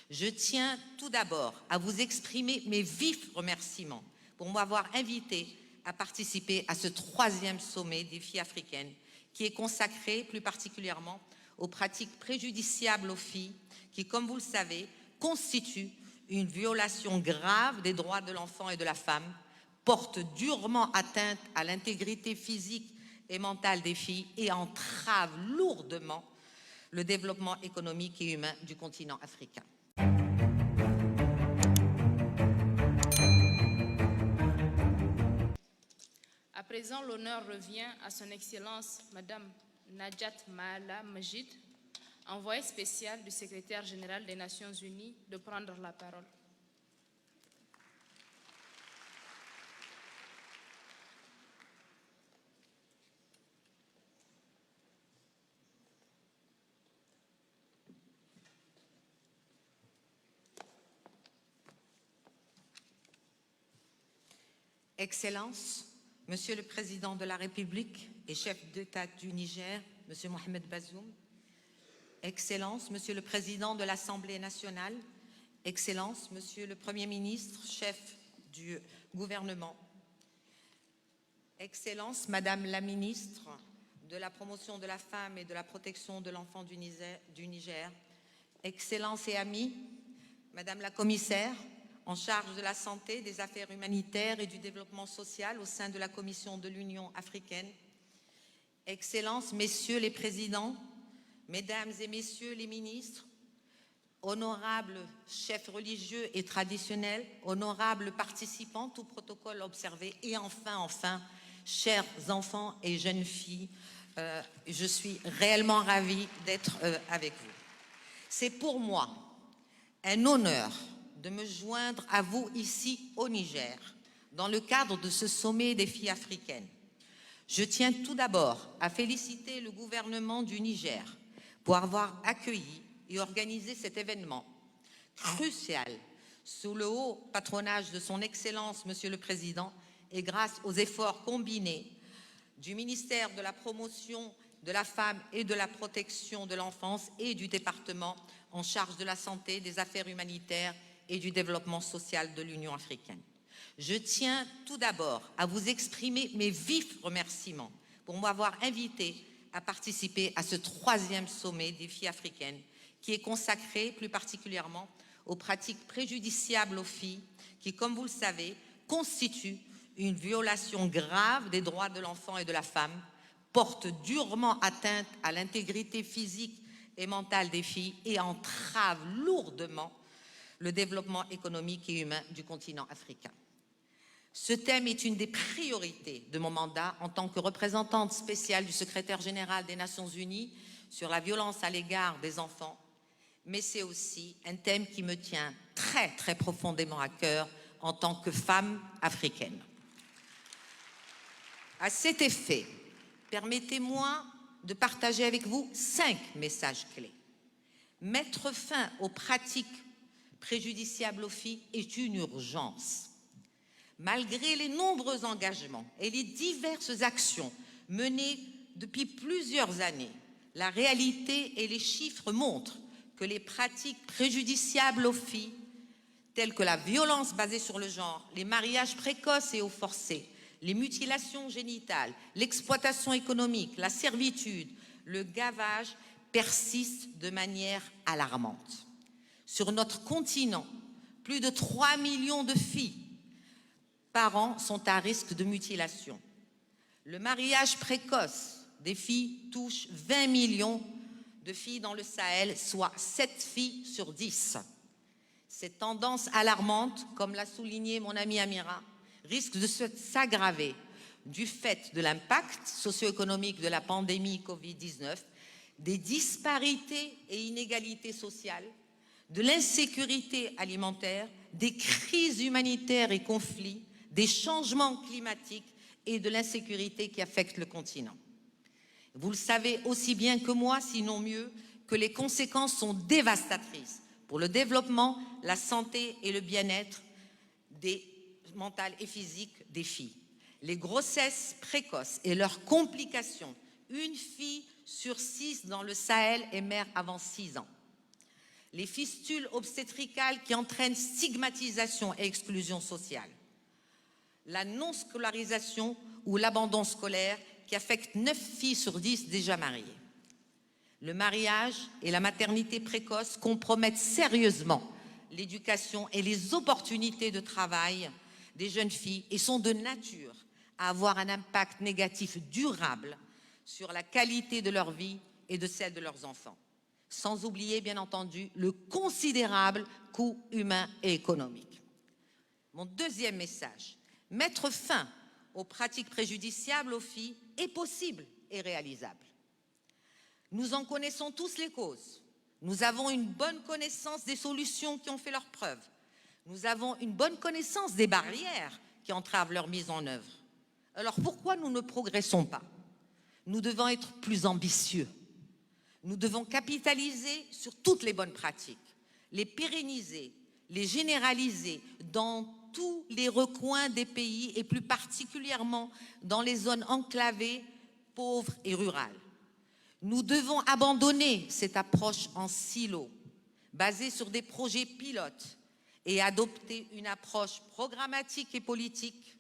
Je tiens tout d'abord à vous exprimer mes vifs remerciements pour m'avoir invité à participer à ce 3e sommet des filles africaines qui est consacré plus particulièrement aux pratiques préjudiciables aux filles qui, comme vous le savez, constituent une violation grave des droits de l'enfant et de la femme, portent durement atteinte à l'intégrité physique et mentale des filles et entravent lourdement le développement économique et humain du continent africain. À présent, l'honneur revient à son Excellence Madame Najat Maala Majid, envoyée spéciale du secrétaire général des Nations Unies, de prendre la parole. Excellences, Monsieur le Président de la République et chef d'État du Niger, Monsieur Mohamed Bazoum, Excellences, Monsieur le Président de l'Assemblée nationale, Excellences, Monsieur le Premier ministre, chef du gouvernement, Excellences, Madame la ministre de la promotion de la femme et de la protection de l'enfant du Niger, Excellences et amis, Madame la commissaire, en charge de la santé, des affaires humanitaires et du développement social au sein de la Commission de l'Union africaine, Excellences, Messieurs les présidents, Mesdames et Messieurs les ministres, honorables chefs religieux et traditionnels, honorables participants, tout protocole observé, et enfin, chers enfants et jeunes filles, je suis réellement ravie d'être avec vous. C'est pour moi un honneur de me joindre à vous ici au Niger, dans le cadre de ce sommet des filles africaines. Je tiens tout d'abord à féliciter le gouvernement du Niger pour avoir accueilli et organisé cet événement crucial sous le haut patronage de son Excellence, Monsieur le Président, et grâce aux efforts combinés du ministère de la Promotion de la Femme et de la Protection de l'Enfance et du département en charge de la santé, des affaires humanitaires et du développement social de l'Union africaine. Je tiens tout d'abord à vous exprimer mes vifs remerciements pour m'avoir invité à participer à ce 3e sommet des filles africaines qui est consacré plus particulièrement aux pratiques préjudiciables aux filles qui, comme vous le savez, constituent une violation grave des droits de l'enfant et de la femme, portent durement atteinte à l'intégrité physique et mentale des filles et entravent lourdement le développement économique et humain du continent africain. Ce thème est une des priorités de mon mandat en tant que représentante spéciale du secrétaire général des Nations Unies sur la violence à l'égard des enfants, mais c'est aussi un thème qui me tient très profondément à cœur en tant que femme africaine. À cet effet, permettez-moi de partager avec vous 5 messages clés. Mettre fin aux pratiques préjudiciables aux filles est une urgence. Malgré les nombreux engagements et les diverses actions menées depuis plusieurs années, la réalité et les chiffres montrent que les pratiques préjudiciables aux filles, telles que la violence basée sur le genre, les mariages précoces et ou forcés, les mutilations génitales, l'exploitation économique, la servitude, le gavage persistent de manière alarmante. Sur notre continent, plus de 3 millions de filles par an sont à risque de mutilation. Le mariage précoce des filles touche 20 millions de filles dans le Sahel, soit 7 filles sur 10. Cette tendance alarmante, comme l'a souligné mon amie Amira, risque de s'aggraver du fait de l'impact socio-économique de la pandémie Covid-19, des disparités et inégalités sociales, de l'insécurité alimentaire, des crises humanitaires et conflits, des changements climatiques et de l'insécurité qui affectent le continent. Vous le savez aussi bien que moi, sinon mieux, que les conséquences sont dévastatrices pour le développement, la santé et le bien-être mental et physique des filles. Les grossesses précoces et leurs complications, une fille sur 6 dans le Sahel est mère avant 6 ans. les fistules obstétricales qui entraînent stigmatisation et exclusion sociale, la non-scolarisation ou l'abandon scolaire qui affecte 9 filles sur 10 déjà mariées. Le mariage et la maternité précoce compromettent sérieusement l'éducation et les opportunités de travail des jeunes filles et sont de nature à avoir un impact négatif durable sur la qualité de leur vie et de celle de leurs enfants. Sans oublier, bien entendu, le considérable coût humain et économique. Mon deuxième message, mettre fin aux pratiques préjudiciables aux filles est possible et réalisable. Nous en connaissons tous les causes. Nous avons une bonne connaissance des solutions qui ont fait leurs preuves. Nous avons une bonne connaissance des barrières qui entravent leur mise en œuvre. Alors pourquoi nous ne progressons pas? Nous devons être plus ambitieux. Nous devons capitaliser sur toutes les bonnes pratiques, les pérenniser, les généraliser dans tous les recoins des pays et plus particulièrement dans les zones enclavées, pauvres et rurales. Nous devons abandonner cette approche en silo, basée sur des projets pilotes et adopter une approche programmatique et politique,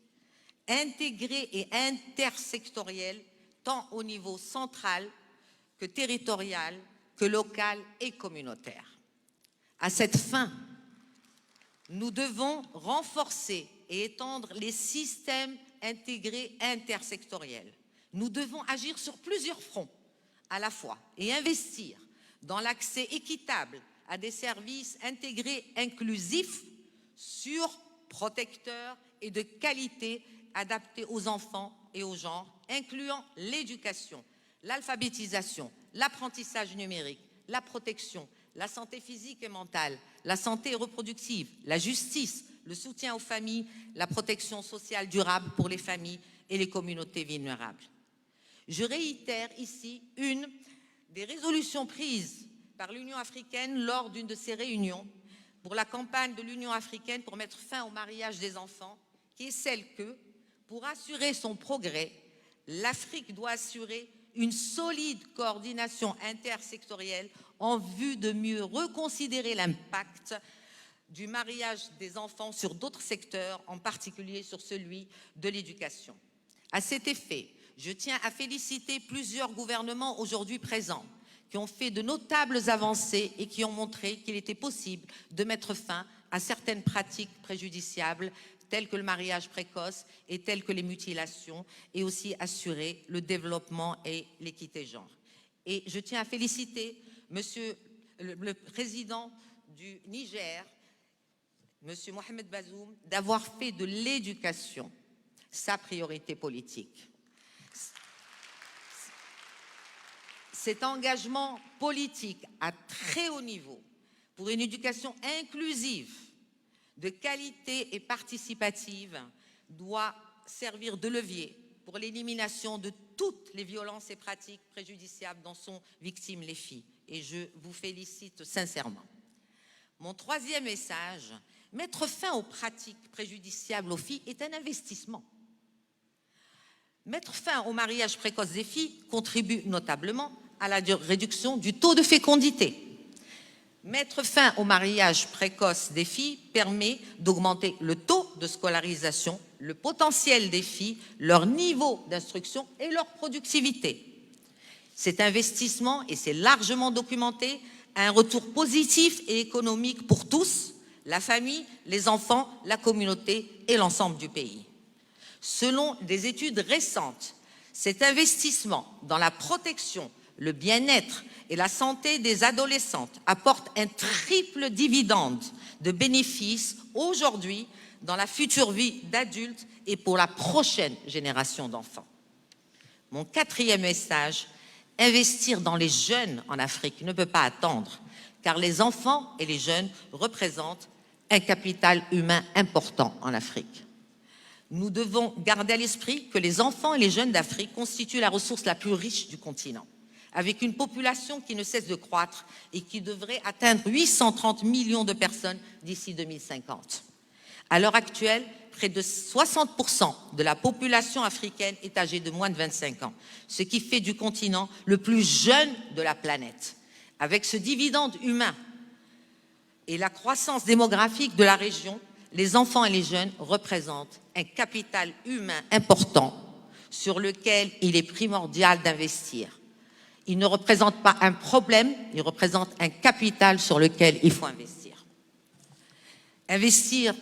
intégrée et intersectorielle, tant au niveau central que territorial, que local et communautaire. À cette fin, nous devons renforcer et étendre les systèmes intégrés intersectoriels. Nous devons agir sur plusieurs fronts à la fois et investir dans l'accès équitable à des services intégrés inclusifs, sûrs, protecteurs et de qualité adaptés aux enfants et aux genres, incluant l'éducation, l'alphabétisation, l'apprentissage numérique, la protection, la santé physique et mentale, la santé reproductive, la justice, le soutien aux familles, la protection sociale durable pour les familles et les communautés vulnérables. Je réitère ici une des résolutions prises par l'Union africaine lors d'une de ses réunions pour la campagne de l'Union africaine pour mettre fin au mariage des enfants, qui est celle que, pour assurer son progrès, l'Afrique doit assurer une solide coordination intersectorielle en vue de mieux reconsidérer l'impact du mariage des enfants sur d'autres secteurs, en particulier sur celui de l'éducation. À cet effet, je tiens à féliciter plusieurs gouvernements aujourd'hui présents qui ont fait de notables avancées et qui ont montré qu'il était possible de mettre fin à certaines pratiques préjudiciables telles que le mariage précoce et telles que les mutilations, et aussi assurer le développement et l'équité genre. Et je tiens à féliciter Monsieur le président du Niger, Monsieur Mohamed Bazoum, d'avoir fait de l'éducation sa priorité politique. Cet engagement politique à très haut niveau pour une éducation inclusive, de qualité et participative doit servir de levier pour l'élimination de toutes les violences et pratiques préjudiciables dont sont victimes les filles. Et je vous félicite sincèrement. Mon troisième message, mettre fin aux pratiques préjudiciables aux filles est un investissement. Mettre fin au mariage précoce des filles contribue notablement à la réduction du taux de fécondité. Mettre fin au mariage précoce des filles permet d'augmenter le taux de scolarisation, le potentiel des filles, leur niveau d'instruction et leur productivité. Cet investissement, et c'est largement documenté, a un retour positif et économique pour tous, la famille, les enfants, la communauté et l'ensemble du pays. Selon des études récentes, cet investissement dans la protection, le bien-être et la santé des adolescentes apporte un triple dividende de bénéfices aujourd'hui dans la future vie d'adultes et pour la prochaine génération d'enfants. Mon quatrième message, investir dans les jeunes en Afrique ne peut pas attendre, car les enfants et les jeunes représentent un capital humain important en Afrique. Nous devons garder à l'esprit que les enfants et les jeunes d'Afrique constituent la ressource la plus riche du continent, avec une population qui ne cesse de croître et qui devrait atteindre 830 millions de personnes d'ici 2050. À l'heure actuelle, près de 60% de la population africaine est âgée de moins de 25 ans, ce qui fait du continent le plus jeune de la planète. Avec ce dividende humain, et la croissance démographique de la région, les enfants et les jeunes représentent un capital humain important sur lequel il est primordial d'investir. Ils ne représentent pas un problème, ils représentent un capital sur lequel il faut investir. Investir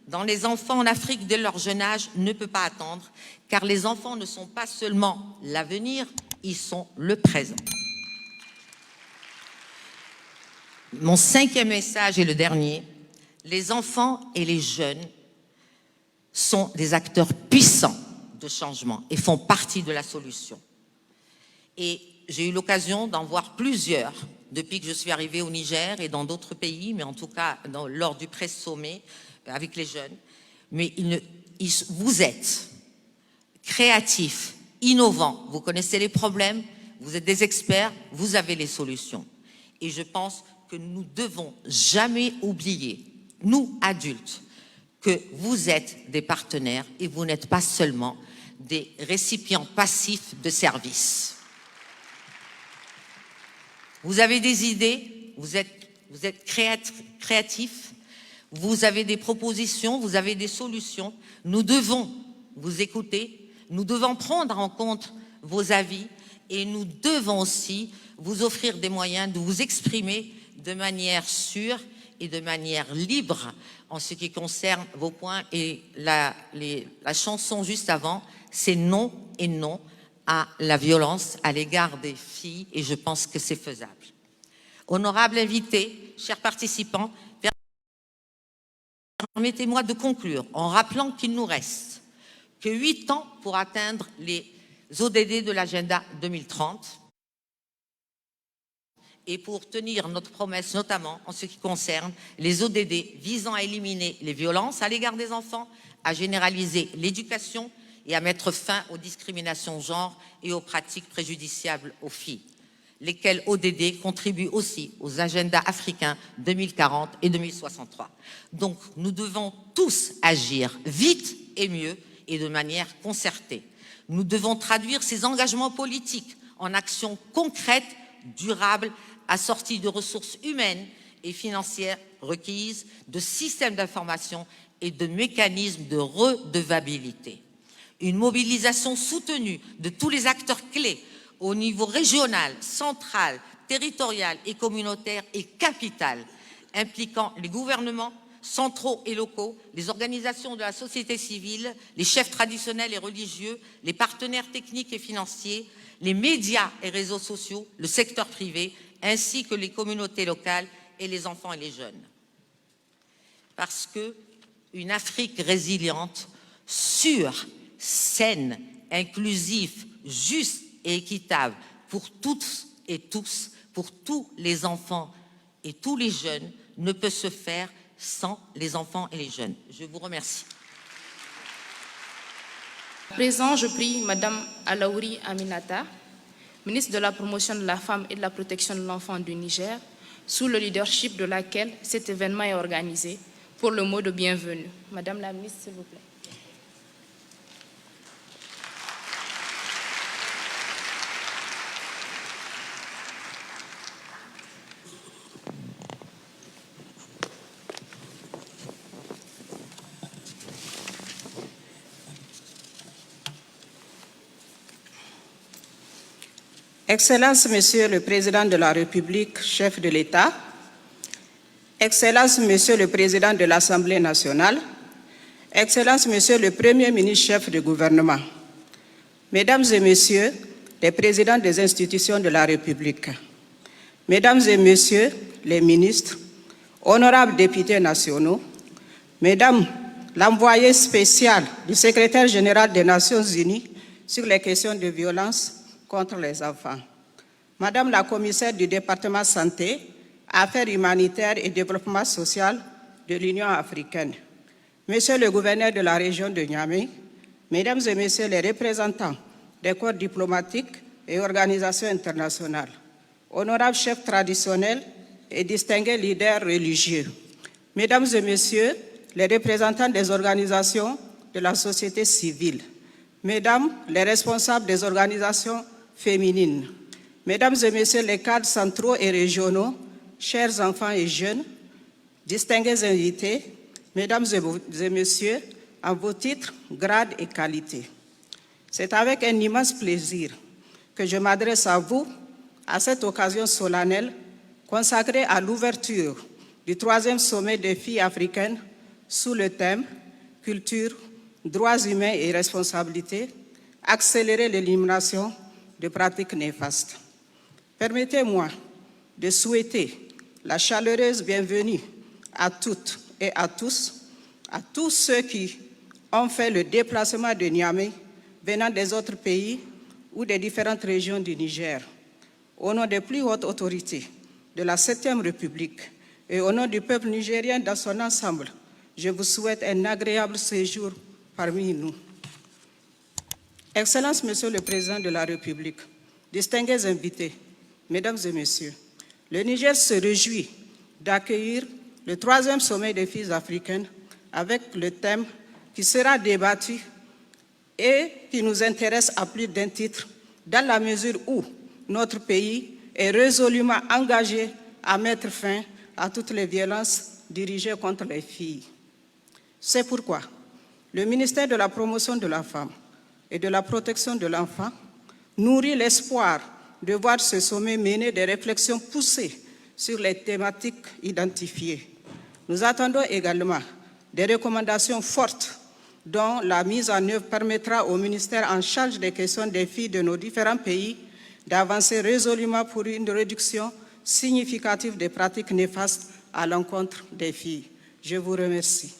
dans les enfants en Afrique dès leur jeune âge ne peut pas attendre, car les enfants ne sont pas seulement l'avenir, ils sont le présent. Mon 5e message et le dernier, les enfants et les jeunes sont des acteurs puissants de changement et font partie de la solution. Et j'ai eu l'occasion d'en voir plusieurs depuis que je suis arrivée au Niger et dans d'autres pays, mais en tout cas lors du presse-sommet avec les jeunes. Mais vous êtes créatifs, innovants, vous connaissez les problèmes, vous êtes des experts, vous avez les solutions. Et je pense que nous ne devons jamais oublier, nous adultes, que vous êtes des partenaires et vous n'êtes pas seulement des récipients passifs de services. Vous avez des idées, vous êtes créatifs, vous avez des propositions, vous avez des solutions. Nous devons vous écouter, nous devons prendre en compte vos avis et nous devons aussi vous offrir des moyens de vous exprimer de manière sûre et de manière libre en ce qui concerne vos points. Et la chanson juste avant, c'est non et non à la violence à l'égard des filles, et je pense que c'est faisable. Honorables invités, chers participants, permettez-moi de conclure en rappelant qu'il nous reste que 8 ans pour atteindre les ODD de l'agenda 2030 et pour tenir notre promesse, notamment en ce qui concerne les ODD visant à éliminer les violences à l'égard des enfants, à généraliser l'éducation et à mettre fin aux discriminations genre et aux pratiques préjudiciables aux filles, lesquels ODD contribuent aussi aux agendas africains 2040 et 2063. Donc, nous devons tous agir vite et mieux et de manière concertée. Nous devons traduire ces engagements politiques en actions concrètes, durables, assorties de ressources humaines et financières requises, de systèmes d'information et de mécanismes de redevabilité. Une mobilisation soutenue de tous les acteurs clés au niveau régional, central, territorial et communautaire est capitale, impliquant les gouvernements centraux et locaux, les organisations de la société civile, les chefs traditionnels et religieux, les partenaires techniques et financiers, les médias et réseaux sociaux, le secteur privé, ainsi que les communautés locales et les enfants et les jeunes. Parce qu'une Afrique résiliente, sûre, saine, inclusive, juste et équitable pour toutes et tous, pour tous les enfants et tous les jeunes, ne peut se faire sans les enfants et les jeunes. Je vous remercie. À présent, je prie Madame Alaouri Aminata, ministre de la Promotion de la Femme et de la Protection de l'Enfant du Niger, sous le leadership de laquelle cet événement est organisé, pour le mot de bienvenue. Madame la ministre, s'il vous plaît. Excellences, Monsieur le Président de la République, chef de l'État, Excellences, Monsieur le Président de l'Assemblée nationale, Excellences, Monsieur le Premier ministre, chef de gouvernement, Mesdames et Messieurs les présidents des institutions de la République, Mesdames et Messieurs les ministres, honorables députés nationaux, Mesdames l'envoyé spécial du secrétaire général des Nations Unies sur les questions de violence contre les enfants, Madame la commissaire du département santé, affaires humanitaires et développement social de l'Union africaine, Monsieur le gouverneur de la région de Niamey, Mesdames et Messieurs les représentants des corps diplomatiques et organisations internationales, honorables chefs traditionnels et distingués leaders religieux, Mesdames et Messieurs les représentants des organisations de la société civile, Mesdames les responsables des organisations féminines, Mesdames et Messieurs les cadres centraux et régionaux, chers enfants et jeunes, distingués invités, Mesdames et Messieurs, en vos titres, grades et qualités. C'est avec un immense plaisir que je m'adresse à vous à cette occasion solennelle consacrée à l'ouverture du 3e sommet des filles africaines sous le thème « Culture, droits humains et responsabilité, accélérer l'élimination de pratiques néfastes ». Permettez-moi de souhaiter la chaleureuse bienvenue à toutes et à tous ceux qui ont fait le déplacement de Niamey venant des autres pays ou des différentes régions du Niger. Au nom des plus hautes autorités de la 7e République et au nom du peuple nigérien dans son ensemble, je vous souhaite un agréable séjour parmi nous. Excellences, Monsieur le Président de la République, distingués invités, Mesdames et Messieurs, le Niger se réjouit d'accueillir le 3e sommet des filles africaines avec le thème qui sera débattu et qui nous intéresse à plus d'un titre, dans la mesure où notre pays est résolument engagé à mettre fin à toutes les violences dirigées contre les filles. C'est pourquoi le ministère de la Promotion de la Femme et de la Protection de l'Enfant nourrit l'espoir de voir ce sommet mener des réflexions poussées sur les thématiques identifiées. Nous attendons également des recommandations fortes dont la mise en œuvre permettra au ministère en charge des questions des filles de nos différents pays d'avancer résolument pour une réduction significative des pratiques néfastes à l'encontre des filles. Je vous remercie.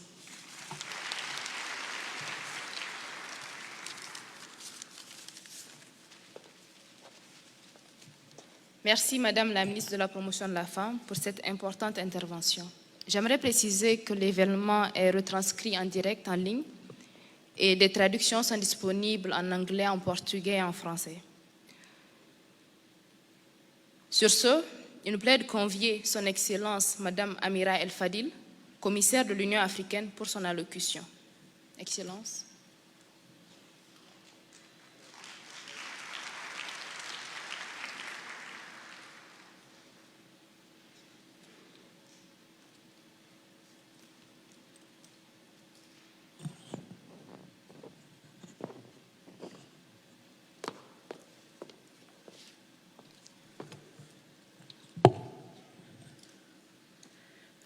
Merci, Madame la ministre de la Promotion de la Femme, pour cette importante intervention. J'aimerais préciser que l'événement est retranscrit en direct en ligne et des traductions sont disponibles en anglais, en portugais et en français. Sur ce, il nous plaît de convier Son Excellence Madame Amira El Fadil, commissaire de l'Union africaine, pour son allocution. Excellence.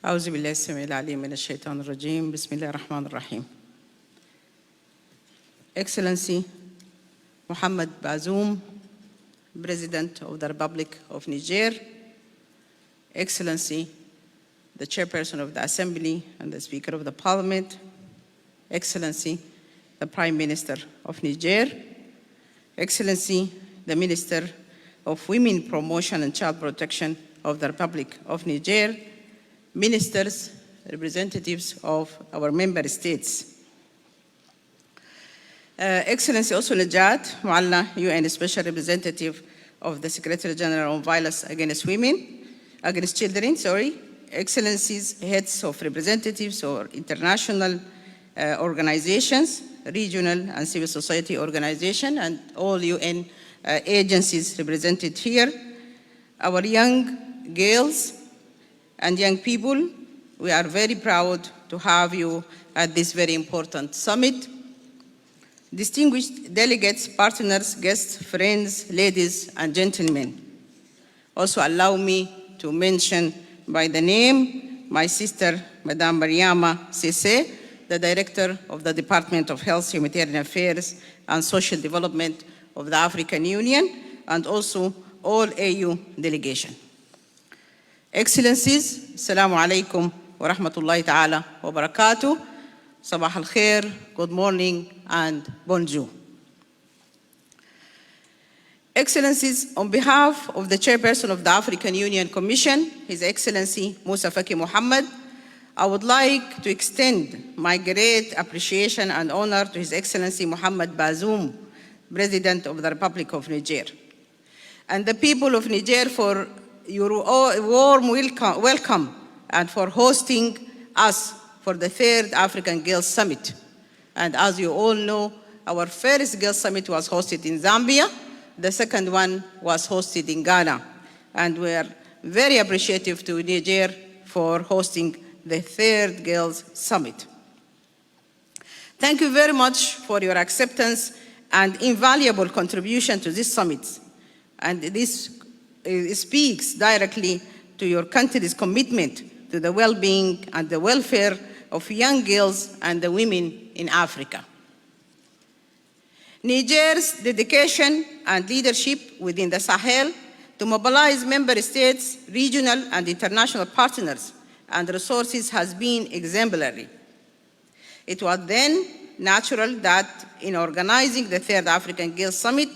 أعوذ بالله السميع العليم من الشيطان الرجيم بسم الله الرحمن الرحيم. Excellency Mohamed Bazoum, President of the Republic of Niger, Excellency the Chairperson of the Assembly and the Speaker of the Parliament, Excellency the Prime Minister of Niger, Excellency the Minister of Women Promotion and Child Protection of the Republic of Niger, Ministers, representatives of our member states. Excellency also Najat Mualla, UN Special Representative of the Secretary General on Violence Against Children, Excellencies, heads of representatives or international organizations, regional and civil society organizations, and all UN agencies represented here, our young girls and young people, we are very proud to have you at this very important summit. Distinguished delegates, partners, guests, friends, ladies and gentlemen. Also allow me to mention by the name my sister, Madame Mariama Sese, the Director of the Department of Health, Humanitarian Affairs and Social Development of the African Union, and also all AU delegation. Excellencies, Assalamu alaikum wa rahmatullahi ta'ala wa barakatuh. Sabah al-khair, good morning and bonjour. Excellencies, on behalf of the Chairperson of the African Union Commission, His Excellency Musa Faki Mohammed, I would like to extend my great appreciation and honor to His Excellency Mohamed Bazoum, President of the Republic of Niger, and the people of Niger for your warm welcome and for hosting us for the 3rd African Girls Summit. And as you all know, our first Girls Summit was hosted in Zambia. The second one was hosted in Ghana. And we are very appreciative to Niger for hosting the third Girls Summit. Thank you very much for your acceptance and invaluable contribution to this summit. And this speaks directly to your country's commitment to the well-being and the welfare of young girls and the women in Africa. Niger's dedication and leadership within the Sahel to mobilize member states, regional and international partners and resources has been exemplary. It was then natural that in organizing the Third African Girls Summit,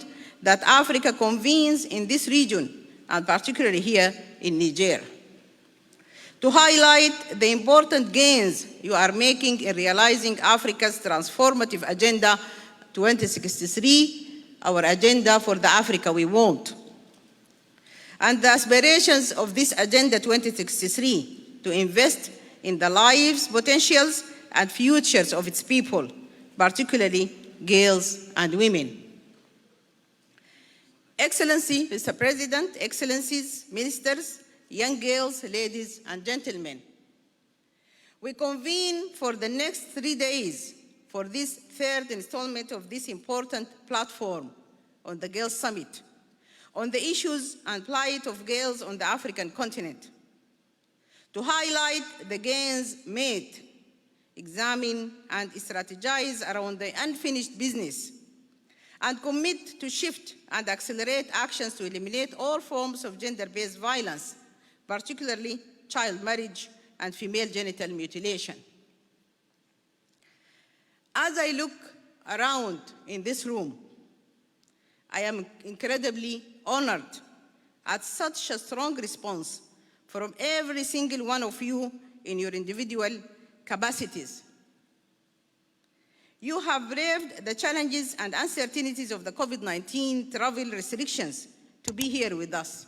that Africa convenes in this region, and particularly here in Niger, to highlight the important gains you are making in realizing Africa's transformative Agenda 2063, our agenda for the Africa we want. And the aspirations of this Agenda 2063 to invest in the lives, potentials, and futures of its people, particularly girls and women. Excellency, Mr. President, Excellencies, Ministers, young girls, ladies, and gentlemen, we convene for the next 3 days for this third installment of this important platform on the Girls Summit, on the issues and plight of girls on the African continent, to highlight the gains made, examine and strategize around the unfinished business, and commit to shift and accelerate actions to eliminate all forms of gender-based violence, particularly child marriage and female genital mutilation. As I look around in this room, I am incredibly honored at such a strong response from every single one of you in your individual capacities. You have braved the challenges and uncertainties of the COVID-19 travel restrictions to be here with us.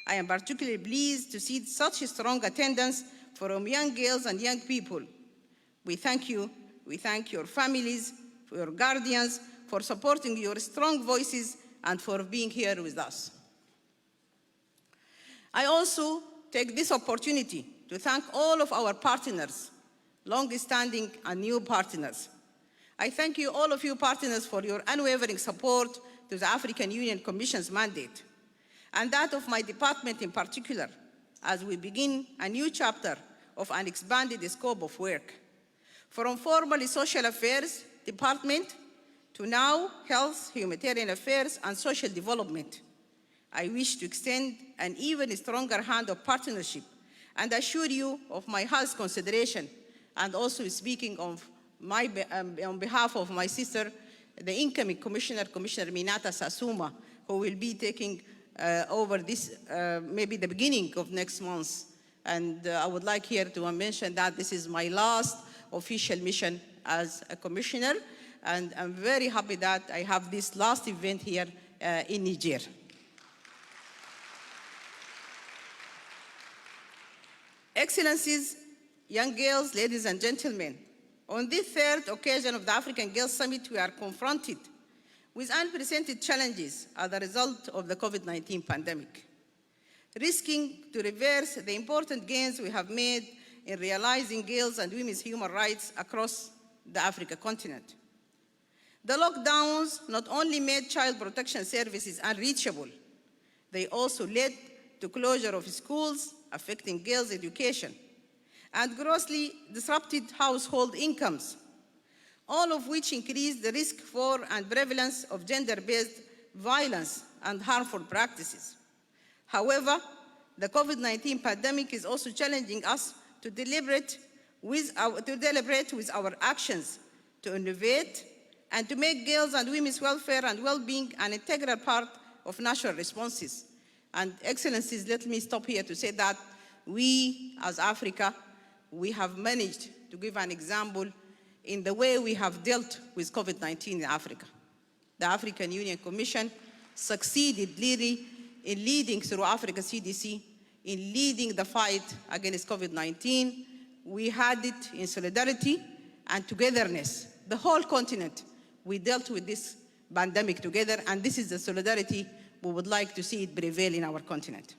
I am particularly pleased to see such a strong attendance from young girls and young people. We thank you. We thank your families, for your guardians, for supporting your strong voices, and for being here with us. I also take this opportunity to thank all of our partners, long-standing and new partners. I thank you, all of you partners, for your unwavering support to the African Union Commission's mandate, and that of my department in particular, as we begin a new chapter of an expanded scope of work. From formerly Social Affairs Department to now Health, Humanitarian Affairs, and Social Development, I wish to extend an even stronger hand of partnership and assure you of my highest consideration, and also speaking on behalf of my sister, the incoming Commissioner, Commissioner Minata Sasuma, who will be taking over this maybe the beginning of next month. And I would like here to mention that this is my last official mission as a commissioner, and I'm very happy that I have this last event here in Niger. Excellencies, young girls, ladies and gentlemen, on this third occasion of the African Girls Summit, we are confronted with unprecedented challenges as a result of the COVID-19 pandemic, risking to reverse the important gains we have made in realizing girls' and women's human rights across the African continent. The lockdowns not only made child protection services unreachable, they also led to closure of schools, affecting girls' education, and grossly disrupted household incomes, all of which increased the risk for and prevalence of gender-based violence and harmful practices. However, the COVID-19 pandemic is also challenging us to deliberate with our actions, to innovate, and to make girls' and women's welfare and well-being an integral part of national responses. And Excellencies, let me stop here to say that we, as Africa, we have managed to give an example in the way we have dealt with COVID-19 in Africa. The African Union Commission succeeded really in leading through Africa CDC, in leading the fight against COVID-19. We had it in solidarity and togetherness. The whole continent, we dealt with this pandemic together, and this is the solidarity we would like to see it prevail in our continent.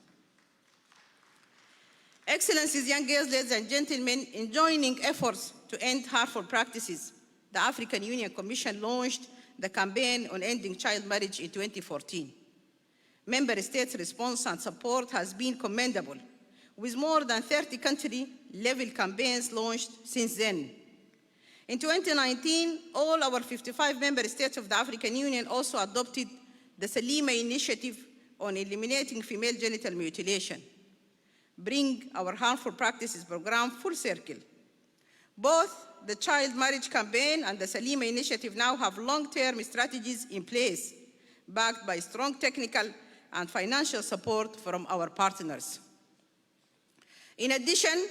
Excellencies, young girls, ladies and gentlemen, in joining efforts to end harmful practices, the African Union Commission launched the campaign on ending child marriage in 2014. Member States' response and support has been commendable, with more than 30 country-level campaigns launched since then. In 2019, all our 55 member states of the African Union also adopted the Salima Initiative on eliminating female genital mutilation, bring our harmful practices program full circle. Both the Child Marriage Campaign and the Salima Initiative now have long-term strategies in place, backed by strong technical and financial support from our partners. In addition,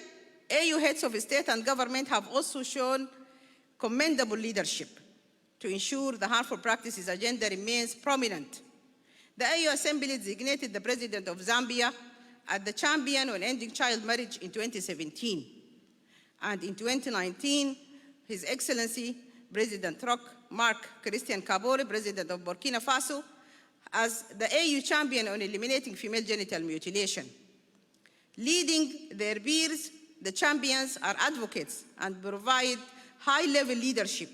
AU heads of state and government have also shown commendable leadership to ensure the harmful practices agenda remains prominent. The AU Assembly designated the President of Zambia as the champion on ending child marriage in 2017. And in 2019, His Excellency President Marc Christian Kabore, President of Burkina Faso, as the AU champion on eliminating female genital mutilation. Leading their peers, the champions are advocates and provide high-level leadership,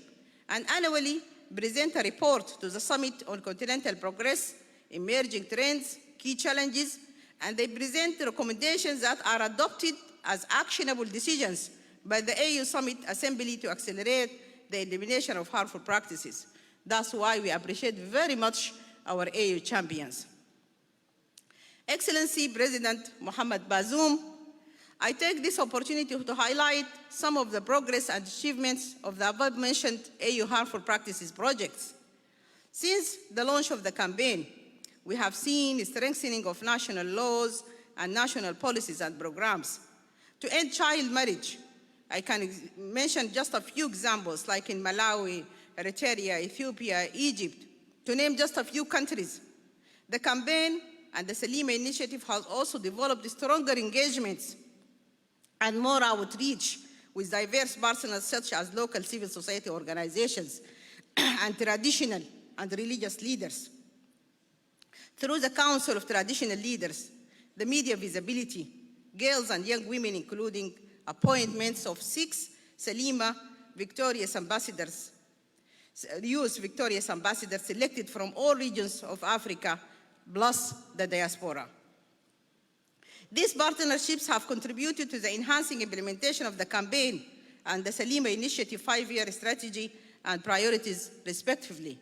and annually present a report to the Summit on Continental Progress, Emerging Trends, Key Challenges, and they present recommendations that are adopted as actionable decisions by the AU Summit Assembly to accelerate the elimination of harmful practices. That's why we appreciate very much our AU champions. Excellency President Mohamed Bazoum, I take this opportunity to highlight some of the progress and achievements of the above-mentioned AU Harmful Practices projects. Since the launch of the campaign, we have seen a strengthening of national laws and national policies and programs. To end child marriage, I can mention just a few examples, like in Malawi, Eritrea, Ethiopia, Egypt, to name just a few countries. The campaign and the Salima Initiative has also developed stronger engagements and more outreach with diverse partners such as local civil society organizations and traditional and religious leaders. Through the Council of Traditional Leaders, the media visibility, girls and young women, including appointments of 6 Salima Victorious Ambassadors, youth Victorious Ambassadors selected from all regions of Africa, plus the diaspora. These partnerships have contributed to the enhancing implementation of the campaign and the Salima Initiative 5-year strategy and priorities, respectively.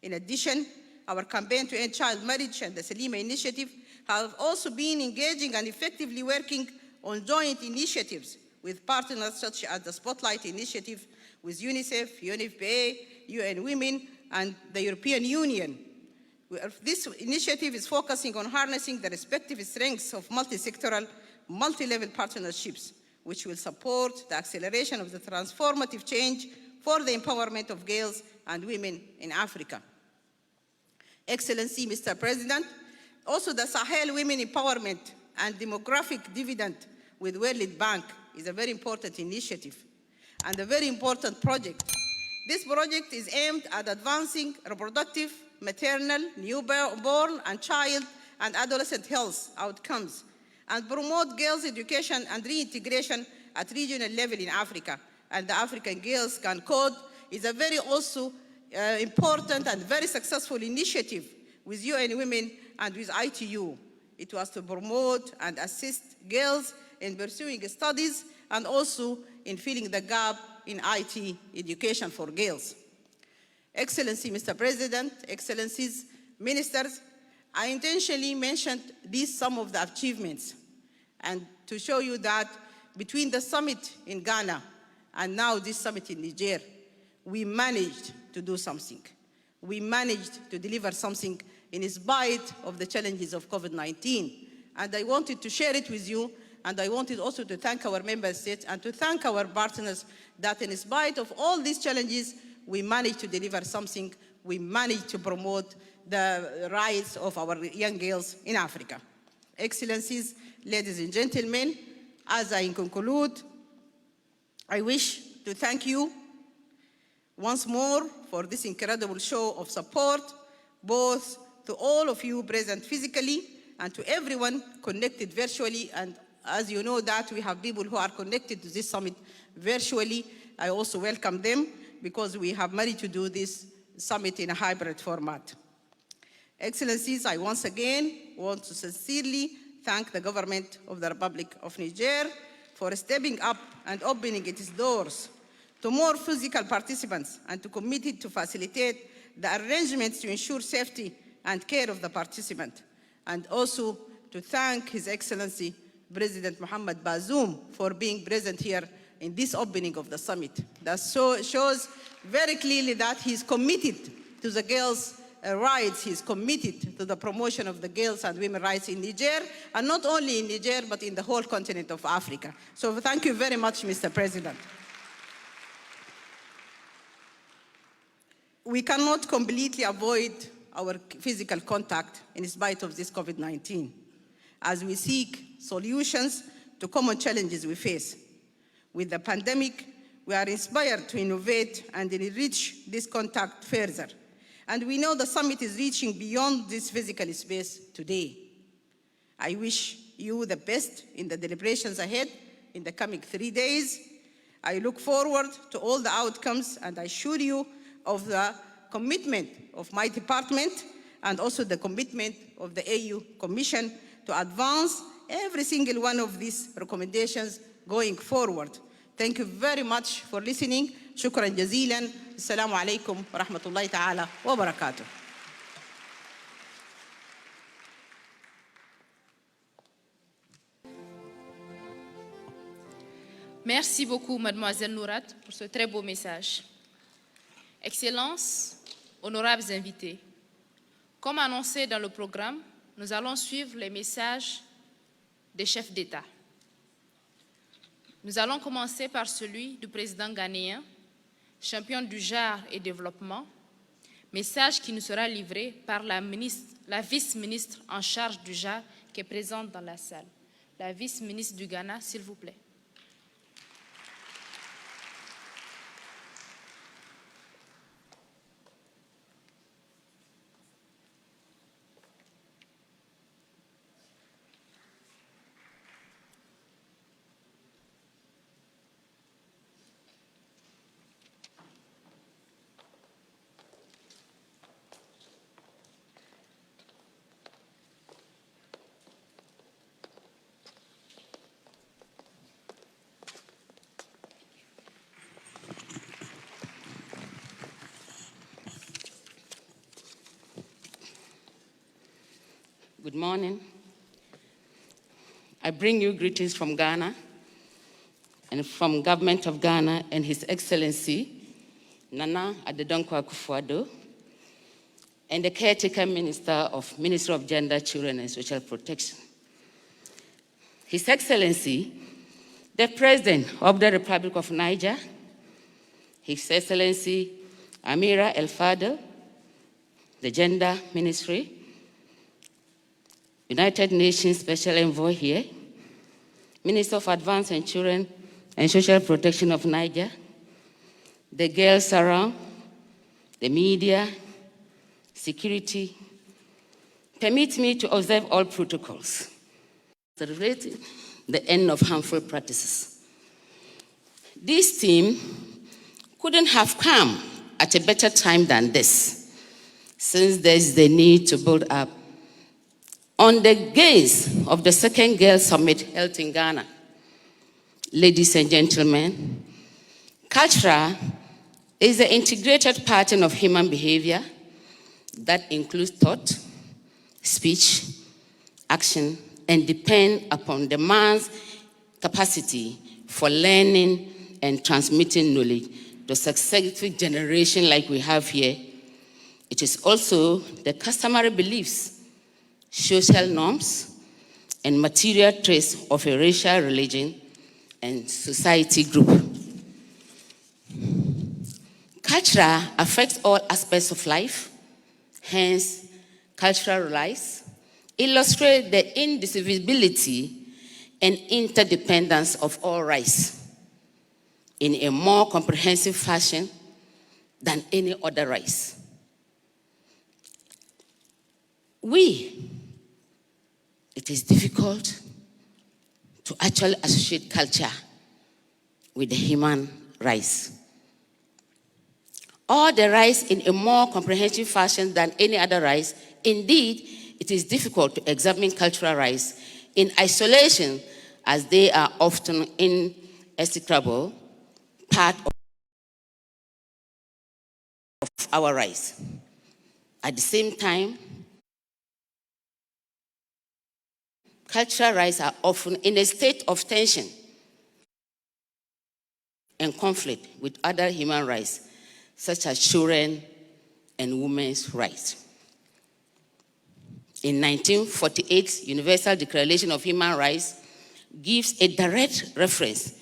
In addition, our campaign to end child marriage and the Salima Initiative have also been engaging and effectively working on joint initiatives with partners such as the Spotlight Initiative with UNICEF, UNFPA, UN Women, and the European Union. This initiative is focusing on harnessing the respective strengths of multi-sectoral, multi-level partnerships, which will support the acceleration of the transformative change for the empowerment of girls and women in Africa. Excellency, Mr. President, also the Sahel Women Empowerment and Demographic Dividend with World Bank is a very important initiative and a very important project. This project is aimed at advancing reproductive, maternal, newborn, and child and adolescent health outcomes and promote girls' education and reintegration at regional level in Africa. And the African Girls Can Code is a very also important and very successful initiative with UN Women and with ITU. It was to promote and assist girls in pursuing studies and also in filling the gap in IT education for girls. Excellency, Mr. President, Excellencies, Ministers, I intentionally mentioned these some of the achievements and to show you that between the summit in Ghana and now this summit in Niger, we managed to do something. We managed to deliver something in spite of the challenges of COVID-19. And I wanted to share it with you, and I wanted also to thank our member states and to thank our partners that in spite of all these challenges, we managed to deliver something. We managed to promote the rights of our young girls in Africa. Excellencies, ladies and gentlemen, as I conclude, I wish to thank you once more for this incredible show of support, both to all of you present physically and to everyone connected virtually and as you know that we have people who are connected to this summit virtually. I also welcome them because we have managed to do this summit in a hybrid format. Excellencies, I once again want to sincerely thank the government of the Republic of Niger for stepping up and opening its doors to more physical participants and to committed to facilitate the arrangements to ensure safety and care of the participant, and also to thank His Excellency President Mohamed Bazoum for being present here in this opening of the summit. That shows very clearly that he's committed to the girls' rights, he's committed to the promotion of the girls' and women's rights in Niger, and not only in Niger, but in the whole continent of Africa. So thank you very much, Mr. President. We cannot completely avoid our physical contact in spite of this COVID-19, as we seek solutions to common challenges we face. With the pandemic, we are inspired to innovate and enrich this contact further. And we know the summit is reaching beyond this physical space today. I wish you the best in the deliberations ahead in the coming 3 days. I look forward to all the outcomes, and I assure you of the commitment of my department and also the commitment of the AU Commission to advance every single one of these recommendations going forward. Thank you very much for listening. شكرا جزيلا. السلام عليكم ورحمة الله تعالى وبركاته. Merci beaucoup, Mademoiselle Nourat, pour ce très beau message. Excellences, honorables invités, comme annoncé dans le programme, nous allons suivre les messages des chefs d'État. Nous allons commencer par celui du président ghanéen, champion du genre et développement, message qui nous sera livré par la vice-ministre en charge du genre qui est présente dans la salle. La vice-ministre du Ghana, s'il vous plaît. Good morning. I bring you greetings from Ghana and from Government of Ghana and His Excellency Nana Addo Akufo-Addo and the caretaker Minister of Ministry of Gender, Children and Social Protection. His Excellency, the President of the Republic of Niger, His Excellency Amira El-Fadel, the Gender Ministry, United Nations Special Envoy here, Minister of Advanced and Children and Social Protection of Niger, the girls around, the media, security. Permit me to observe all protocols, celebrating the end of harmful practices. This team couldn't have come at a better time than this, since there's the need to build up on the gains of the second Girls Summit held in Ghana. Ladies and gentlemen, culture is the integrated pattern of human behavior that includes thought, speech, action, and depend upon the man's capacity for learning and transmitting knowledge to successive generation like we have here. It is also the customary beliefs, social norms, and material traits of a racial, religion, and society group. Culture affects all aspects of life, hence, cultural rights illustrate the indivisibility and interdependence of all rights in a more comprehensive fashion than any other rights. It is difficult to actually associate culture with the human rights. Or the rights in a more comprehensive fashion than any other rights. Indeed, it is difficult to examine cultural rights in isolation, as they are often inextricable part of our rights. At the same time, cultural rights are often in a state of tension and conflict with other human rights, such as children and women's rights. In 1948, Universal Declaration of Human Rights gives a direct reference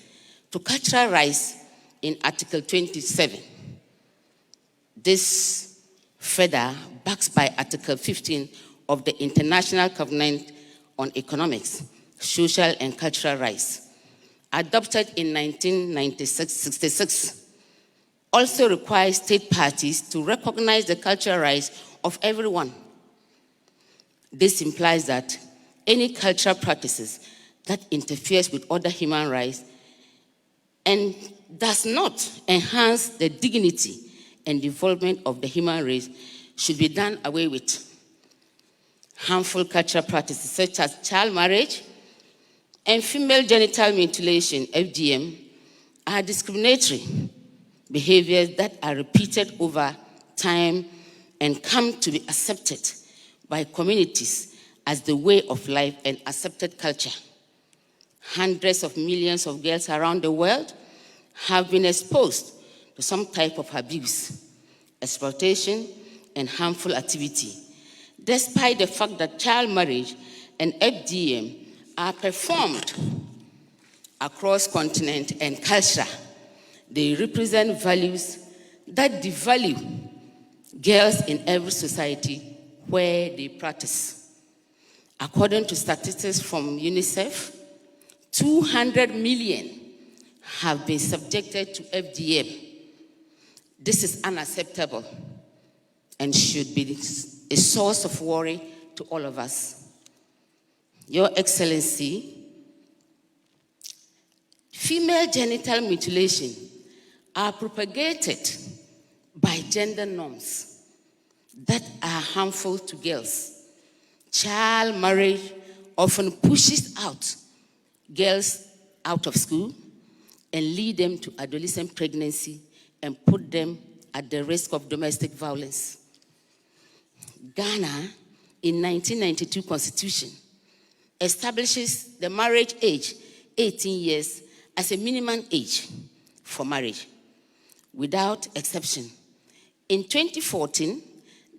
to cultural rights in Article 27. This further backed by Article 15 of the International Covenant on Economics, Social and Cultural Rights, adopted in 1966, also requires state parties to recognize the cultural rights of everyone. This implies that any cultural practices that interferes with other human rights and does not enhance the dignity and development of the human race should be done away with. Harmful cultural practices such as child marriage and female genital mutilation, FGM, are discriminatory behaviors that are repeated over time and come to be accepted by communities as the way of life and accepted culture. Hundreds of millions of girls around the world have been exposed to some type of abuse, exploitation, and harmful activity, despite the fact that child marriage and FGM are performed across continent and culture. They represent values that devalue girls in every society where they practice. According to statistics from UNICEF, 200 million have been subjected to FGM. This is unacceptable and should be a source of worry to all of us. Your Excellency, female genital mutilation are propagated by gender norms that are harmful to girls. Child marriage often pushes out girls out of school and lead them to adolescent pregnancy and put them at the risk of domestic violence. Ghana, in 1992 Constitution, establishes the marriage age 18 years as a minimum age for marriage, without exception. In 2014,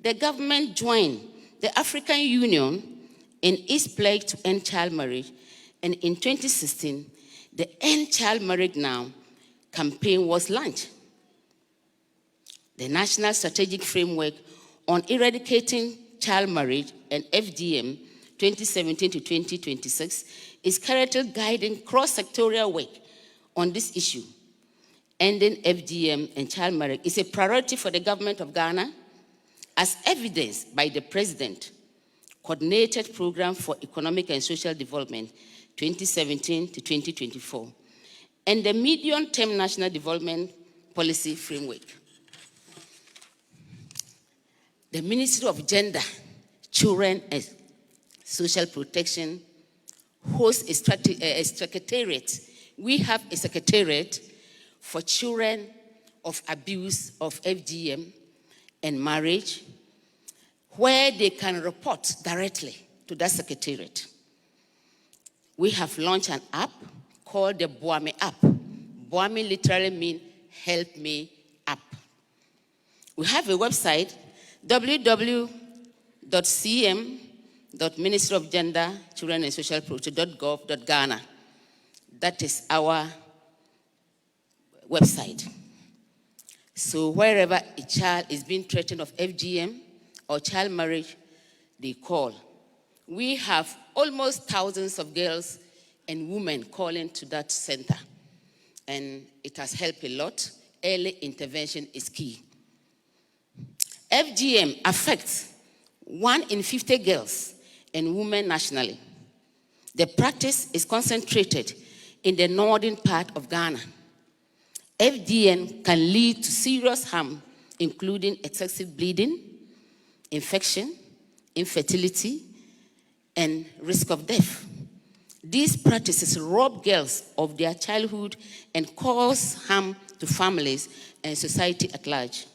the government joined the African Union in its pledge to end child marriage, and in 2016, the End Child Marriage Now campaign was launched. The National Strategic Framework on Eradicating Child Marriage and FGM 2017 to 2026 is currently guiding cross-sectorial work on this issue. Ending FGM and child marriage is a priority for the government of Ghana, as evidenced by the President Coordinated Program for Economic and Social Development 2017 to 2024, and the Medium-Term National Development Policy Framework. The Ministry of Gender, Children and Social Protection hosts a secretariat. We have a secretariat for children of abuse of FGM and marriage, where they can report directly to that secretariat. We have launched an app called the Boami app. Boami literally means help me app. We have a website, www.cm.Ministry-of-Gender, Children and Social Protection.gov.Ghana. That is our website. So wherever a child is being threatened of FGM or child marriage, they call. We have almost thousands of girls and women calling to that center, and it has helped a lot. Early intervention is key. FGM affects 1 in 50 girls and women nationally. The practice is concentrated in the northern part of Ghana. FGM can lead to serious harm, including excessive bleeding, infection, infertility, and risk of death. These practices rob girls of their childhood and cause harm to families and society at large.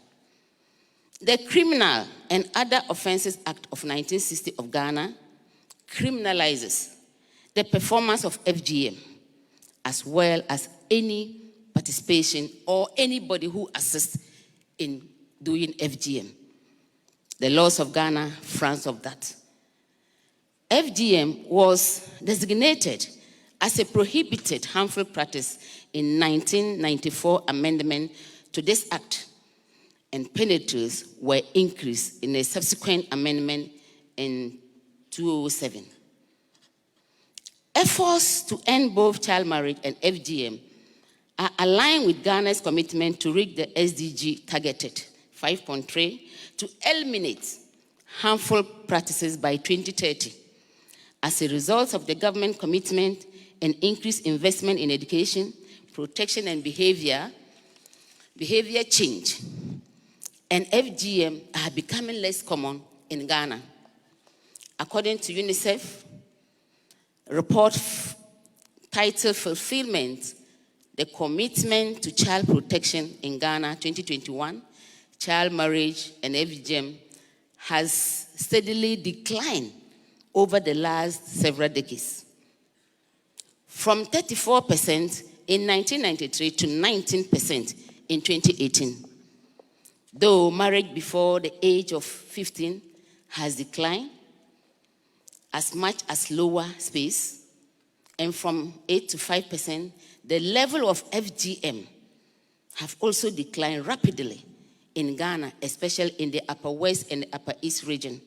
The Criminal and Other Offences Act of 1960 of Ghana criminalizes the performance of FGM, as well as any participation or anybody who assists in doing FGM. The laws of Ghana frown of that. FGM was designated as a prohibited harmful practice in 1994 amendment to this act, and penalties were increased in a subsequent amendment in 2007. Efforts to end both child marriage and FGM are aligned with Ghana's commitment to reach the SDG targeted 5.3 to eliminate harmful practices by 2030. As a result of the government commitment and increased investment in education, protection, and behavior change, and FGM are becoming less common in Ghana. According to UNICEF report titled Fulfillment, the Commitment to Child Protection in Ghana 2021, child marriage and FGM has steadily declined over the last several decades. From 34% in 1993 to 19% in 2018. Though marriage before the age of 15 has declined as much as lower space, and from 8 to 5%, the level of FGM have also declined rapidly in Ghana, especially in the Upper West and the Upper East region.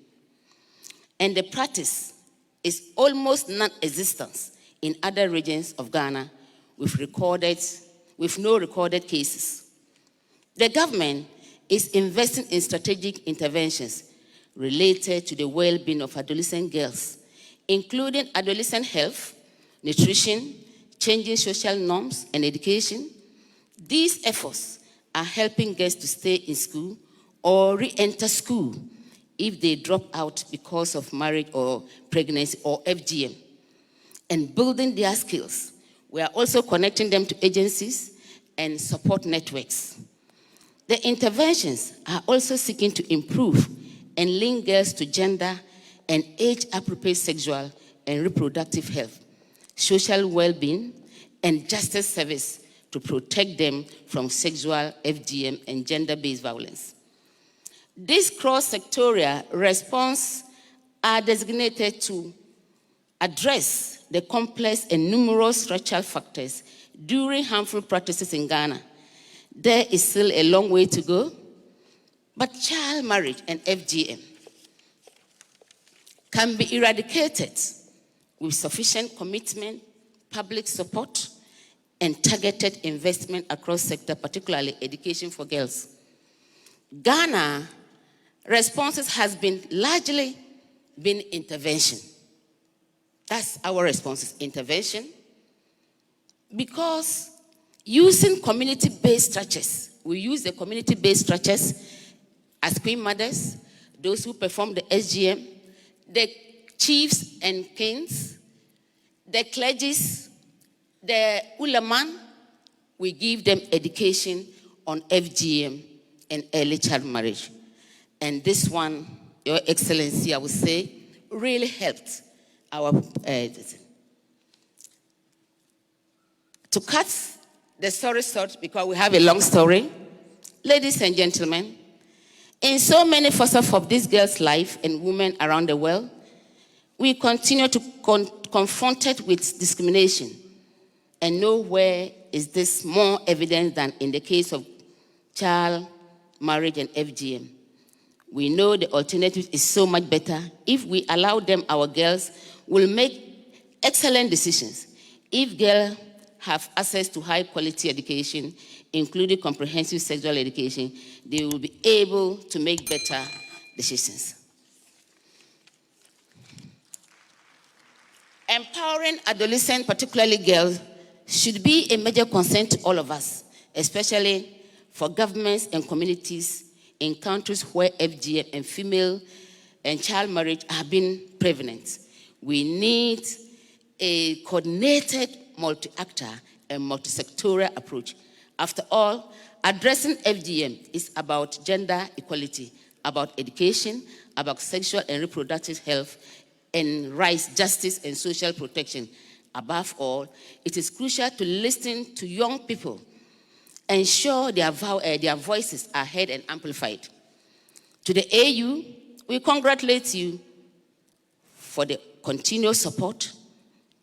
And the practice is almost non-existent in other regions of Ghana with no recorded cases. The government is investing in strategic interventions related to the well-being of adolescent girls, including adolescent health, nutrition, changing social norms, and education. These efforts are helping girls to stay in school or re-enter school if they drop out because of marriage or pregnancy or FGM, and building their skills. We are also connecting them to agencies and support networks. The interventions are also seeking to improve and link girls to gender and age-appropriate sexual and reproductive health, social well-being, and justice service to protect them from sexual, FGM, and gender-based violence. These cross-sectorial responses are designated to address the complex and numerous structural factors during harmful practices in Ghana. There is still a long way to go, but child marriage and FGM can be eradicated with sufficient commitment, public support, and targeted investment across sectors, particularly education for girls. Ghana responses has been largely been intervention. That's our responses, intervention. Because using community-based structures, we use the community-based structures as queen mothers, those who perform the SGM, the chiefs and kings, the clergies, the ulaman, we give them education on FGM and early child marriage. And this one, Your Excellency, I would say, really helped our, to cut the story short, because we have a long story, ladies and gentlemen, in so many facets of this girl's life and women around the world, we continue to confronted with discrimination, and nowhere is this more evident than in the case of child marriage and FGM. We know the alternative is so much better. If we allow them, our girls will make excellent decisions. If girls have access to high quality education, including comprehensive sexual education, they will be able to make better decisions. Empowering adolescents, particularly girls, should be a major concern to all of us, especially for governments and communities in countries where FGM and female and child marriage have been prevalent. We need a coordinated, multi-actor and multi-sectoral approach. After all, addressing FGM is about gender equality, about education, about sexual and reproductive health and rights, justice, and social protection. Above all, it is crucial to listen to young people, ensure their voices are heard and amplified. To the AU, we congratulate you for the continuous support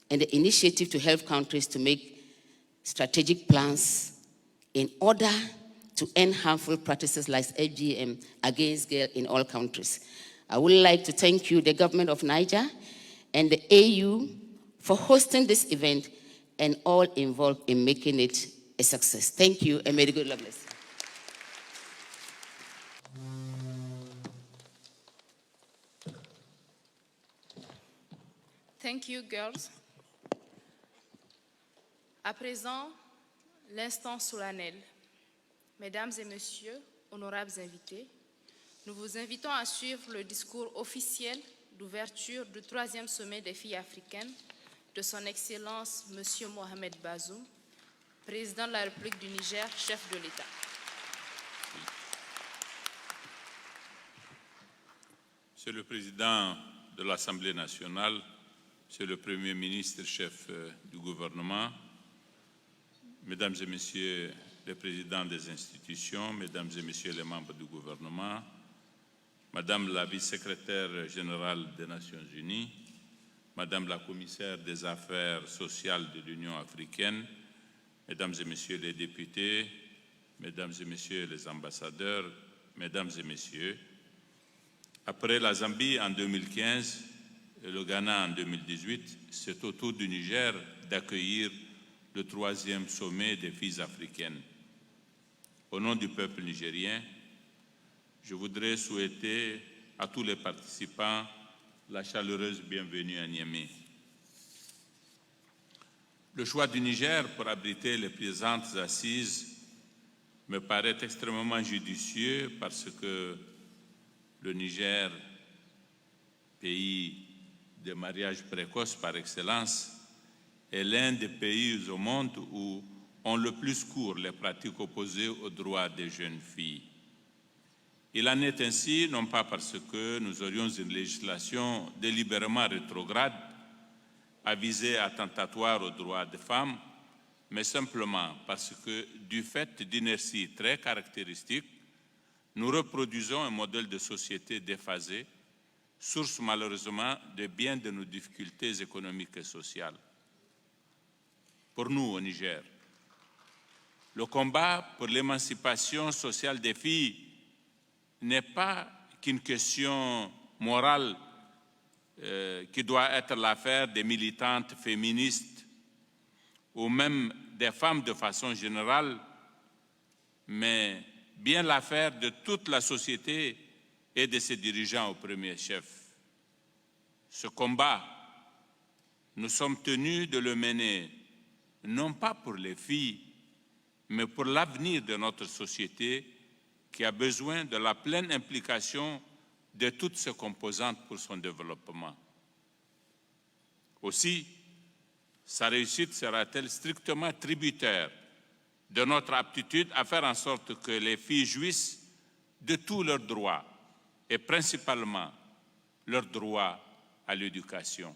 and the initiative to help countries to make strategic plans in order to end harmful practices like FGM against girls in all countries. I would like to thank you, the government of Niger and the AU, for hosting this event and all involved in making it a success. Thank you, and may the good Lord bless you. Thank you, girls. À présent, l'instant solennel. Mesdames et messieurs, honorables invités, nous vous invitons à suivre le discours officiel d'ouverture du 3e sommet des filles africaines de son Excellence M. Mohamed Bazoum, président de la République du Niger, chef de l'État. Monsieur le Président de l'Assemblée nationale, Monsieur le Premier ministre, chef du gouvernement, Mesdames et Messieurs les présidents des institutions, Mesdames et Messieurs les membres du gouvernement, Madame la vice-secrétaire générale des Nations Unies, Madame la commissaire des affaires sociales de l'Union africaine, Mesdames et Messieurs les députés, Mesdames et Messieurs les ambassadeurs, Mesdames et Messieurs, après la Zambie en 2015 et le Ghana en 2018, c'est au tour du Niger d'accueillir le 3e sommet des filles africaines. Au nom du peuple nigérien, je voudrais souhaiter à tous les participants la chaleureuse bienvenue à Niamey. Le choix du Niger pour abriter les présentes assises me paraît extrêmement judicieux parce que le Niger, pays de mariage précoce par excellence, est l'un des pays au monde où ont le plus cours les pratiques opposées aux droits des jeunes filles. Il en est ainsi, non pas parce que nous aurions une législation délibérément rétrograde à visée attentatoire aux droits des femmes, mais simplement parce que, du fait d'inertie très caractéristique, nous reproduisons un modèle de société déphasé, source malheureusement de bien de nos difficultés économiques et sociales. Pour nous, au Niger, le combat pour l'émancipation sociale des filles n'est pas qu'une question morale qui doit être l'affaire des militantes féministes ou même des femmes de façon générale, mais bien l'affaire de toute la société et de ses dirigeants au premier chef. Ce combat, nous sommes tenus de le mener, non pas pour les filles, mais pour l'avenir de notre société qui a besoin de la pleine implication de toutes ses composantes pour son développement. Aussi, sa réussite sera-t-elle strictement tributaire de notre aptitude à faire en sorte que les filles jouissent de tous leurs droits et principalement leur droit à l'éducation.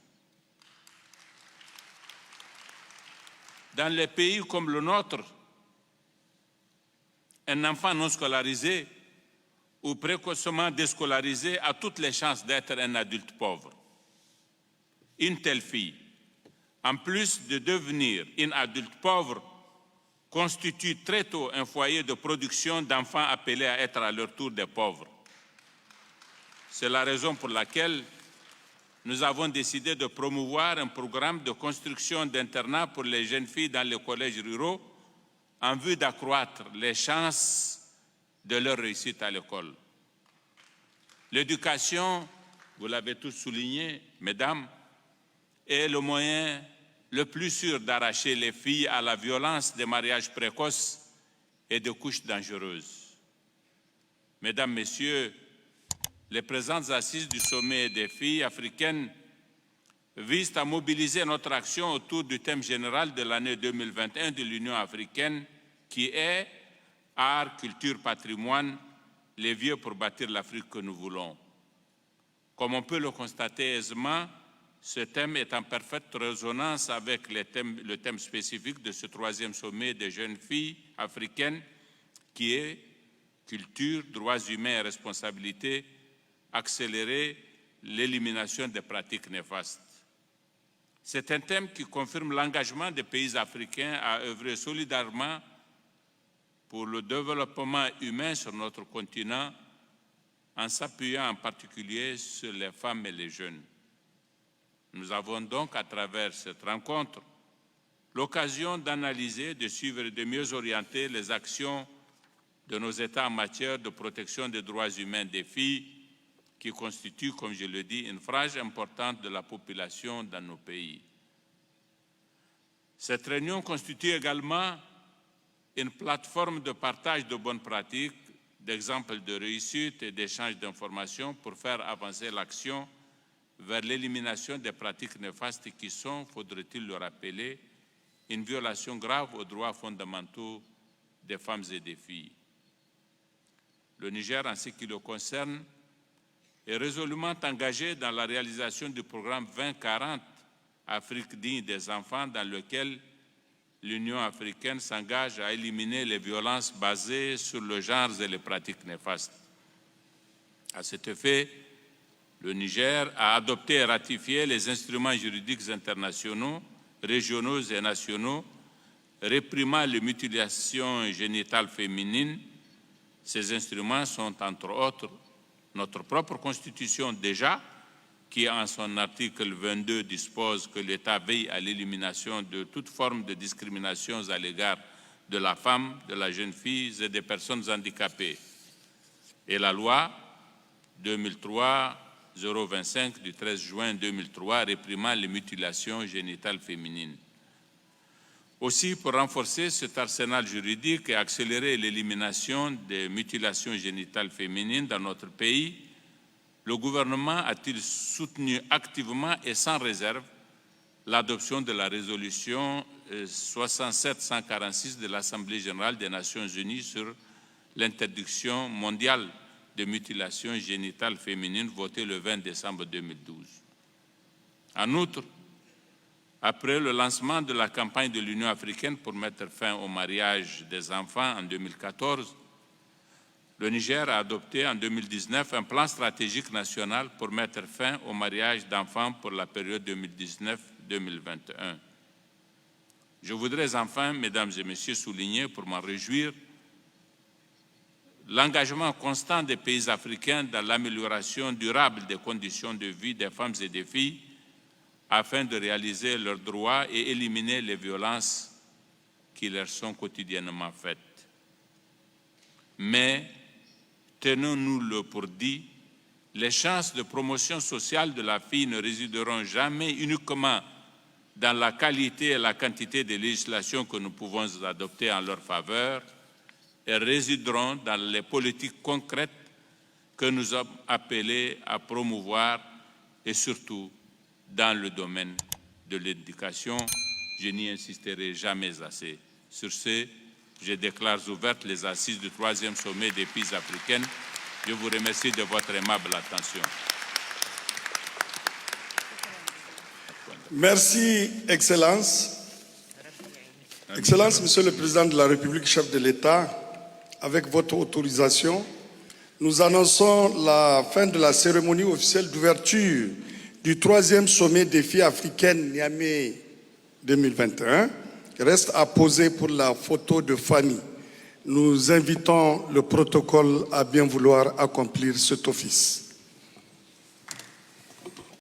Dans les pays comme le nôtre, un enfant non scolarisé ou précocement déscolarisé a toutes les chances d'être un adulte pauvre. Une telle fille, en plus de devenir une adulte pauvre, constitue très tôt un foyer de production d'enfants appelés à être à leur tour des pauvres. C'est la raison pour laquelle nous avons décidé de promouvoir un programme de construction d'internats pour les jeunes filles dans les collèges ruraux en vue d'accroître les chances de leur réussite à l'école. L'éducation, vous l'avez tous souligné, mesdames, est le moyen le plus sûr d'arracher les filles à la violence des mariages précoces et de couches dangereuses. Mesdames, Messieurs, les présentes assises du sommet des filles africaines visent à mobiliser notre action autour du thème général de l'année 2021 de l'Union africaine qui est « Art, culture, patrimoine, les vieux pour bâtir l'Afrique que nous voulons ». Comme on peut le constater aisément, ce thème est en parfaite résonance avec le thème spécifique de ce troisième sommet des jeunes filles africaines qui est « Culture, droits humains et responsabilité, accélérer l'élimination des pratiques néfastes ». C'est un thème qui confirme l'engagement des pays africains à œuvrer solidairement pour le développement humain sur notre continent en s'appuyant en particulier sur les femmes et les jeunes. Nous avons donc, à travers cette rencontre, l'occasion d'analyser, de suivre et de mieux orienter les actions de nos États en matière de protection des droits humains des filles, qui constituent, comme je le dis, une frange importante de la population dans nos pays. Cette réunion constitue également une plateforme de partage de bonnes pratiques, d'exemples de réussite et d'échange d'informations pour faire avancer l'action vers l'élimination des pratiques néfastes qui sont, faudrait-il le rappeler, une violation grave aux droits fondamentaux des femmes et des filles. Le Niger, en ce qui le concerne, est résolument engagé dans la réalisation du programme 2040 Afrique digne des enfants, dans lequel l'Union africaine s'engage à éliminer les violences basées sur le genre et les pratiques néfastes. À cet effet, le Niger a adopté et ratifié les instruments juridiques internationaux, régionaux et nationaux réprimant les mutilations génitales féminines. Ces instruments sont, entre autres, notre propre Constitution déjà, qui en son article 22 dispose que l'État veille à l'élimination de toute forme de discrimination à l'égard de la femme, de la jeune fille et des personnes handicapées. Et la loi 2003-025 du 13 juin 2003 réprimant les mutilations génitales féminines. Aussi, pour renforcer cet arsenal juridique et accélérer l'élimination des mutilations génitales féminines dans notre pays, le gouvernement a-t-il soutenu activement et sans réserve l'adoption de la résolution 67-146 de l'Assemblée générale des Nations unies sur l'interdiction mondiale de mutilations génitales féminines votée le 20 décembre 2012. En outre, après le lancement de la campagne de l'Union africaine pour mettre fin au mariage des enfants en 2014, le Niger a adopté en 2019 un plan stratégique national pour mettre fin au mariage d'enfants pour la période 2019-2021. Je voudrais enfin, mesdames et messieurs, souligner pour m'en réjouir l'engagement constant des pays africains dans l'amélioration durable des conditions de vie des femmes et des filles afin de réaliser leurs droits et éliminer les violences qui leur sont quotidiennement faites. Mais, tenons-nous-le pour dit, les chances de promotion sociale de la fille ne résideront jamais uniquement dans la qualité et la quantité des législations que nous pouvons adopter en leur faveur, elles résideront dans les politiques concrètes que nous sommes appelés à promouvoir et surtout dans le domaine de l'éducation. Je n'y insisterai jamais assez. Sur ce, je déclare ouvertes les assises du 3e sommet des filles africaines. Je vous remercie de votre aimable attention. Merci, Excellence. Excellence, Monsieur le Président de la République, chef de l'État, avec votre autorisation, nous annonçons la fin de la cérémonie officielle d'ouverture du 3e sommet des filles africaines Niamey 2021. Reste à poser pour la photo de famille. Nous invitons le protocole à bien vouloir accomplir cet office.